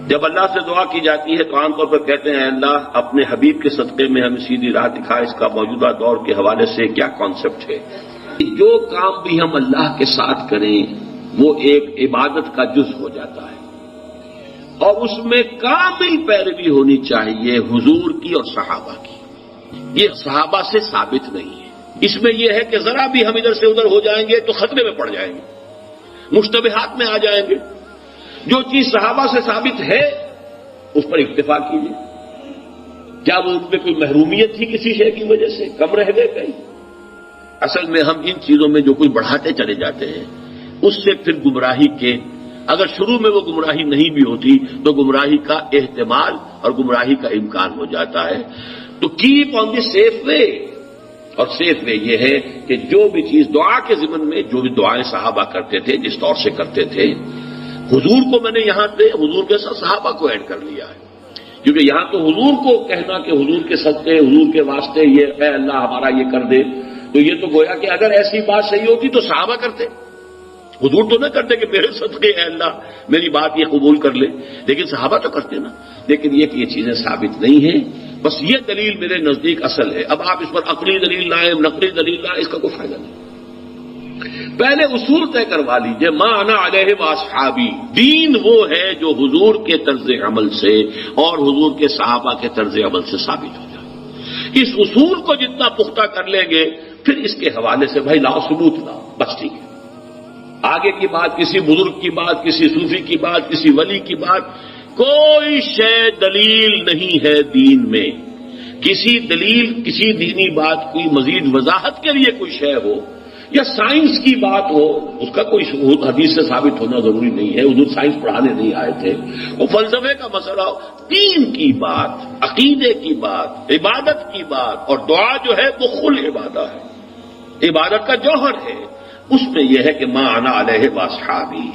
جب اللہ سے دعا کی جاتی ہے تو عام طور پر کہتے ہیں اللہ اپنے حبیب کے صدقے میں ہمیں سیدھی راہ دکھا. اس کا موجودہ دور کے حوالے سے کیا کانسیپٹ ہے؟ جو کام بھی ہم اللہ کے ساتھ کریں وہ ایک عبادت کا جز ہو جاتا ہے، اور اس میں کامل پیروی ہونی چاہیے حضور کی اور صحابہ کی. یہ صحابہ سے ثابت نہیں ہے. اس میں یہ ہے کہ ذرا بھی ہم ادھر سے ادھر ہو جائیں گے تو خطرے میں پڑ جائیں گے، مشتبہات میں آ جائیں گے. جو چیز صحابہ سے ثابت ہے اس پر اکتفا کیجیے. کیا وہ ان پہ کوئی محرومیت تھی کسی شے کی وجہ سے؟ کم رہ گئے کہیں؟ اصل میں ہم ان چیزوں میں جو کچھ بڑھاتے چلے جاتے ہیں اس سے پھر گمراہی کے، اگر شروع میں وہ گمراہی نہیں بھی ہوتی تو گمراہی کا احتمال اور گمراہی کا امکان ہو جاتا ہے. تو کیپ آن دی سیف وے. اور سیف وے یہ ہے کہ جو بھی چیز دعا کے ضمن میں جو بھی دعائیں صحابہ کرتے تھے جس طور سے کرتے تھے، حضور کو میں نے یہاں پہ حضور کے ساتھ صحابہ کو ایڈ کر لیا ہے، کیونکہ یہاں تو حضور کو کہنا کہ حضور کے صدقے حضور کے واسطے یہ اے اللہ ہمارا یہ کر دے، تو یہ تو گویا کہ اگر ایسی بات صحیح ہوتی تو صحابہ کرتے. حضور تو نہ کرتے کہ میرے صدقے اے اللہ میری بات یہ قبول کر لے، لیکن صحابہ تو کرتے نا. لیکن یہ کہ یہ چیزیں ثابت نہیں ہیں. بس یہ دلیل میرے نزدیک اصل ہے. اب آپ اس پر عقلی دلیل لائیں نقلی دلیل لائیں، اس کا کوئی فائدہ نہیں. پہلے اصول طے کروا لیجئے ما انا علیہ واصحابی. دین وہ ہے جو حضور کے طرز عمل سے اور حضور کے صحابہ کے طرز عمل سے ثابت ہو جائے. اس اصول کو جتنا پختہ کر لیں گے پھر اس کے حوالے سے بھائی لاؤ ثبوت لاؤ، بس ٹھیک ہے. آگے کی بات، کسی بزرگ کی بات، کسی صوفی کی بات، کسی ولی کی بات، کوئی شے دلیل نہیں ہے دین میں. کسی دلیل کسی دینی بات کی مزید وضاحت کے لیے کوئی شے ہو یا سائنس کی بات ہو، اس کا کوئی حدیث سے ثابت ہونا ضروری نہیں ہے. حضور سائنس پڑھانے نہیں آئے تھے. وہ فلسفے کا مسئلہ ہو، دین کی بات، عقیدے کی بات، عبادت کی بات، اور دعا جو ہے وہ خل عبادت ہے، عبادت کا جوہر ہے. اس میں یہ ہے کہ ما انا علیہ واصحابی.